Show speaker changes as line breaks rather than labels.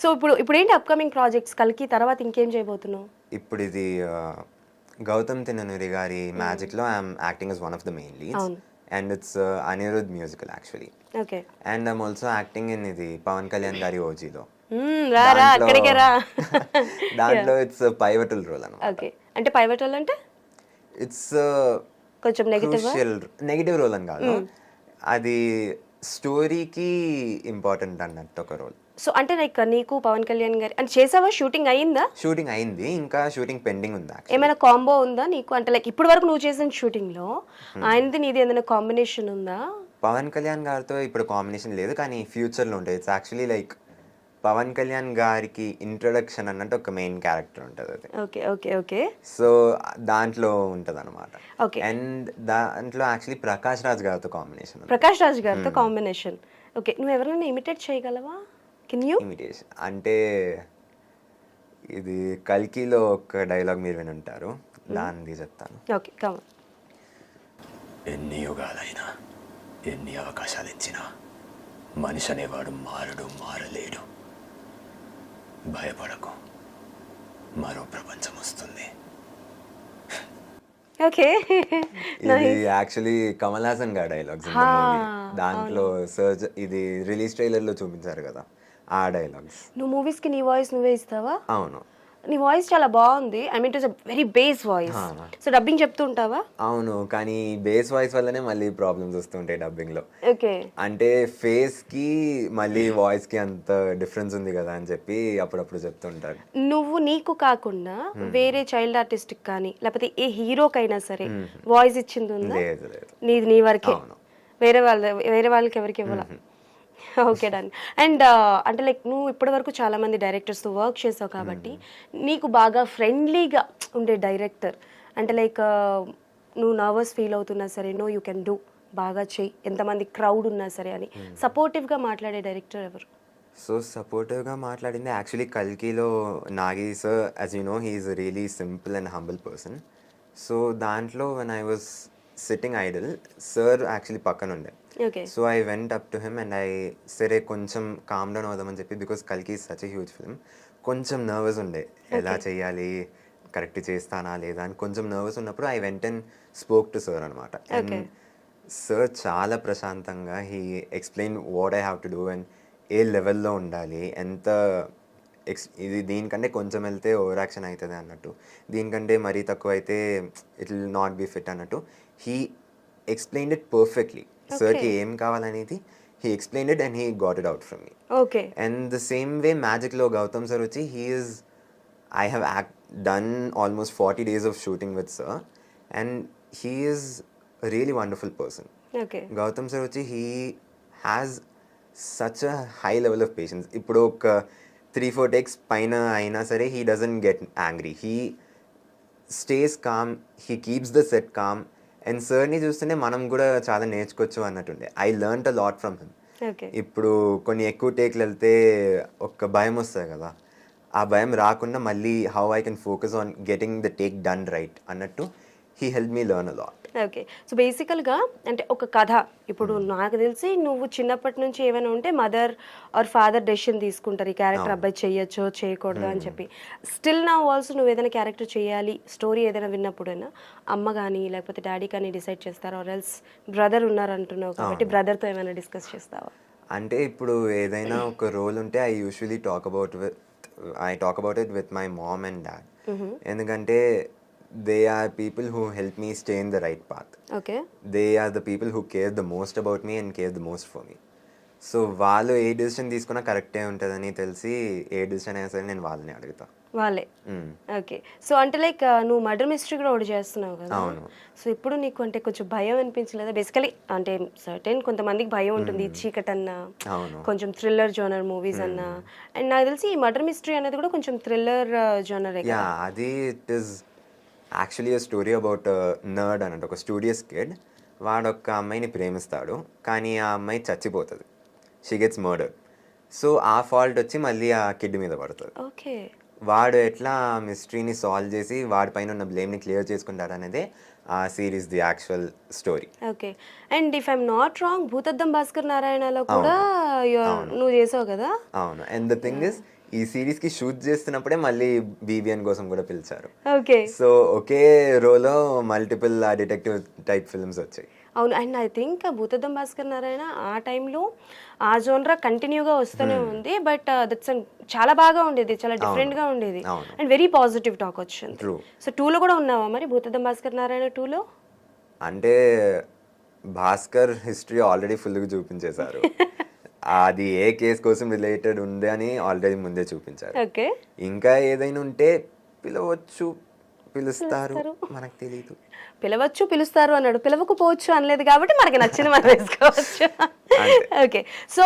So ఇప్పుడు ఏంటి upcoming projects కల్కి తర్వాత ఇంకేం చేయబోతున్నావు?
ఇప్పుడు ఇది గౌతమ్ తిన్ననూరి గారి మ్యాజిక్లో I'm acting as one of the main leads
అవును.
And it's Anirudh musical actually.
Okay.
And I'm also acting in ఇది పవన్ కళ్యాణ్ గారి ఓజీలో.
రా అక్కడికే రా.
దాంట్లో ఇట్స్ పైవటల్ రోల్ అనమాట.
ఓకే. అంటే పైవటల్ అంటే
ఇట్స్
కొంచెం
నెగిటివ్ రోల్ అని కాదు, అది స్టోరీకి ఇంపార్టెంట్ అన్నట్టు ఒక రోల్.
సో అంటే లైక్ నీకు పవన్ కళ్యాణ్ గారి అంటే చేసావా? షూటింగ్ అయిందా?
షూటింగ్ అయింది, ఇంకా షూటింగ్ పెండింగ్ ఉంది.
ఏమైనా కాంబో ఉందా నీకు? అంటే లైక్ ఇప్పటి వరకు నువ్వు చేసిన షూటింగ్ లో ఆయనది నీది ఏదైనా కాంబినేషన్ ఉందా?
పవన్ కళ్యాణ్ గారితో ఇప్పుడు కాంబినేషన్ లేదు, కానీ ఫ్యూచర్లో ఉంటుంది. It's actually like Pawan Kalyan గారికి ఇంట్రొడక్షన్ అన్నట్టు ఒక మెయిన్ క్యారెక్టర్ ఉంటుంది అది.
Okay okay okay.
సో దాంట్లో ఉంటుంది అనమాట.
ఓకే.
అండ్ దాంట్లో యాక్చువల్లీ ప్రకాష్ రాజ్ గారితో కాంబినేషన్.
ప్రకాష్ రాజ్ గారితో కాంబినేషన్. ఓకే. నువ్వు ఎవరైనా ఇమిటేట్ చేయగలవా? Can you?
ఇమిటేషన్ అంటే ఇది కల్కిలో ఒక డైలాగ్ మీరు విని ఉంటారు, దాన్ని చెప్తాను.
Okay come.
ఎన్ని యుగాలైనా ఎన్ని అవకాశాలు ఇచ్చినా మనిషి అనేవాడు మారలేడు. భయపడకు, మరో ప్రపంచం వస్తుంది.
ఓకే.
ఇది యాక్చువల్లీ కమల్ హాసన్ గారి డైలాగ్స్. దాంట్లో సర్జ్ ఇది రిలీజ్ ట్రైలర్ లో చూపించారు కదా, ఆ డైలాగ్స్.
నువ్వు మూవీస్ కి నీ వాయిస్ నువ్వే ఇస్తావా?
అవును.
నీ వాయిస్ చాలా బాగుంది. I mean it's very base voice. So dubbing చెప్తూ ఉంటావా?
అవును, కానీ బేస్ వాయిస్ వల్లనే మళ్ళీ ప్రాబ్లమ్స్ వస్తుంటాయి డబ్బింగ్ లో.
ఓకే.
అంటే ఫేస్ కి మళ్ళీ వాయిస్ కి అంత డిఫరెన్స్ ఉంది కదా అని చెప్పి అప్పుడప్పుడు చెప్తుంటారు.
నువ్వు నీకు కాకుండా వేరే చైల్డ్ ఆర్టిస్ట్ కానీ లేకపోతే ఏ హీరోకైనా సరే వాయిస్ ఇచ్చింది ఉందా?
లేదు లేదు.
నీది నీ వరకే, వేరే వాళ్ళకి ఎవరికి ఇవ్వాల? Okay done. అండ్ అంటే లైక్ నువ్వు ఇప్పటి వరకు చాలా మంది డైరెక్టర్స్తో వర్క్ చేసావు కాబట్టి నీకు బాగా ఫ్రెండ్లీగా ఉండే డైరెక్టర్ అంటే లైక్ నువ్వు నర్వస్ ఫీల్ అవుతున్నా సరే నో యూ కెన్ డూ, బాగా చెయ్యి, ఎంతమంది క్రౌడ్ ఉన్నా సరే అని సపోర్టివ్గా మాట్లాడే డైరెక్టర్ ఎవరు?
సో సపోర్టివ్గా మాట్లాడింది యాక్చువల్లీ కల్కిలో Nagi sir. As you know, he is really simple and humble person. So దాంట్లో when I was sitting idle, sir actually పక్కన ఉండే. So I went up to him and I సరే కొంచెం కామ్ డౌన్ అవుదామని చెప్పి, బికాస్ కల్కి is such a huge film, కొంచెం nervous ఉండే, ఎలా చేయాలి, కరెక్ట్ చేస్తానా లేదా అని కొంచెం నర్వస్ ఉన్నప్పుడు I went and spoke to sir అనమాట. అండ్ సార్ చాలా ప్రశాంతంగా he explain what I have to do and ఏ లెవెల్లో ఉండాలి, ఎంత ఇది దీనికంటే కొంచెం వెళ్తే ఓవర్ యాక్షన్ అవుతుంది అన్నట్టు, దీనికంటే మరీ తక్కువ అయితే it will not be fit అన్నట్టు హీ ఎక్స్ప్లెయిన్డ్ ఇట్ పర్ఫెక్ట్లీ. సార్కి ఏం కావాలనేది he explained it and he got it out from me.
Okay.
And the same way మ్యాజిక్లో గౌతమ్ సార్ వచ్చి I have done almost 40 days of shooting with sir and he is a really wonderful person.
Okay.
Gautam sir వచ్చి he has such a high level of patience. ఇప్పుడు ఒక 3-4 takes పైన అయినా సరే he doesn't get angry, he stays calm, he keeps the set calm. And సార్ని చూస్తుంటే మనం కూడా చాలా నేర్చుకోవచ్చు అన్నట్టుండే. I learned a lot from him. ఇప్పుడు కొన్ని ఎక్కువ టేక్లు వెళ్తే ఒక భయం వస్తుంది కదా, ఆ భయం రాకుండా మళ్ళీ how I can focus on getting the take done right అన్నట్టు he help me learn a lot.
Okay. So బేసికల్గా అంటే ఒక కథ, ఇప్పుడు నాకు తెలిసి నువ్వు చిన్నప్పటి నుంచి ఏమైనా ఉంటే మదర్ ఆర్ ఫాదర్ డెసిషన్ తీసుకుంటారు, ఈ క్యారెక్టర్ అబ్బాయి చేయొచ్చో చేయకూడదు అని చెప్పి. స్టిల్ నా ఆల్సో నువ్వు ఏదైనా క్యారెక్టర్ చేయాలి, స్టోరీ ఏదైనా విన్నప్పుడైనా అమ్మ కానీ లేకపోతే డాడీ కానీ డిసైడ్ చేస్తారా? ఆర్ ఎల్స్ బ్రదర్ ఉన్నారు అంటున్నావు కాబట్టి బ్రదర్తో ఏమైనా డిస్కస్ చేస్తావా?
అంటే ఇప్పుడు ఏదైనా ఒక రోల్ ఉంటే I usually talk about it with my mom and dad. ఎందుకంటే they are people who help me stay in the right path.
Okay.
They are the people who care the most about me and care the most for me. So వాళ్ళు ఏ decision తీసుకున్నా కరెక్టే ఉంటుందని తెలిసి ఏ decision అయినా సరే నేను వాళ్ళని అడుగుతా.
వాళ్ళే. ఓకే. సో అంటే లైక్ నువ్వు మర్డర్ మిస్టరీ కూడా ఒకటి చేస్తున్నావు కదా.
అవును.
సో ఇప్పుడు నీకు అంటే కొంచెం భయం అనిపించలేదా? బేసికలీ అంటే సర్టెన్ కొంతమందికి భయం ఉంటుంది, చీకట్ అన్నా, కొంచెం థ్రిల్లర్ జోనర్ మూవీస్ అన్నా. అండ్ నాకు తెలిసి ఈ మర్డర్ మిస్టరీ అనేది కూడా కొంచెం థ్రిల్లర్ జోనరే కదా.
అది it is actually a story about nerd అన్నట్టు, ఒక స్టూడియస్ కిడ్. వాడు ఒక అమ్మాయిని ప్రేమిస్తాడు, కానీ ఆ అమ్మాయి చచ్చిపోతుంది, షీ గెట్స్ మర్డర్. సో ఆ ఫాల్ట్ వచ్చి మళ్ళీ ఆ కిడ్ మీద పడుతుంది.
ఓకే.
వాడు ఎట్లా ఆ మిస్టరీని సాల్వ్ చేసి వాడి పైన ఉన్న బ్లేమ్ని క్లియర్ చేసుకుంటారు అనేది ఆ series the actual story.
Okay. And if I'm not wrong, Bhoothaddam Bhaskar నారాయణలో కూడా నువ్వు చేసావు కదా.
అవును. అండ్ ద థింగ్ ఇస్ ఈ సిరీస్ కి షూట్ చేస్తున్నప్పుడే మళ్ళీ బీబీఎన్ కోసం కూడా పిలిచారు.
ఓకే.
సో ఒకే రోలో మల్టిపుల్ డిటెక్టివ్ టైప్ ఫిల్మ్స్ వచ్చాయి.
అవును. And I think Bhoothaddam Bhaskar Narayana ఆ టైంలో ఆ జోనరా కంటిన్యూగా వస్తూనే ఉంది. బట్ దట్స్ చాలా బాగా ఉండేది, చాలా డిఫరెంట్గా ఉండేది అండ్ వెరీ పాజిటివ్ టాక్ వచ్చింది.
ట్రూ.
సో 2లో కూడా ఉన్నావా మరి భూతద్దం భాస్కర్ నారాయణ 2లో?
అంటే భాస్కర్ హిస్టరీ ఆల్రెడీ ఫుల్గా చూపించేశారు. అది ఏ కేసు కోసం రిలేటెడ్ ఉంది అని ఆల్రెడీ ముందే చూపించారు.
ఓకే.
ఇంకా ఏదైనా ఉంటే పిలవచ్చు, పిలుస్తారు, మనకు తెలియదు.
పిలవచ్చు, పిలుస్తారు అన్నాడు, పిలవకపోవచ్చు అనలేదు కాబట్టి మనకి నచ్చిన మనం వేసుకోవచ్చు. ఓకే. సో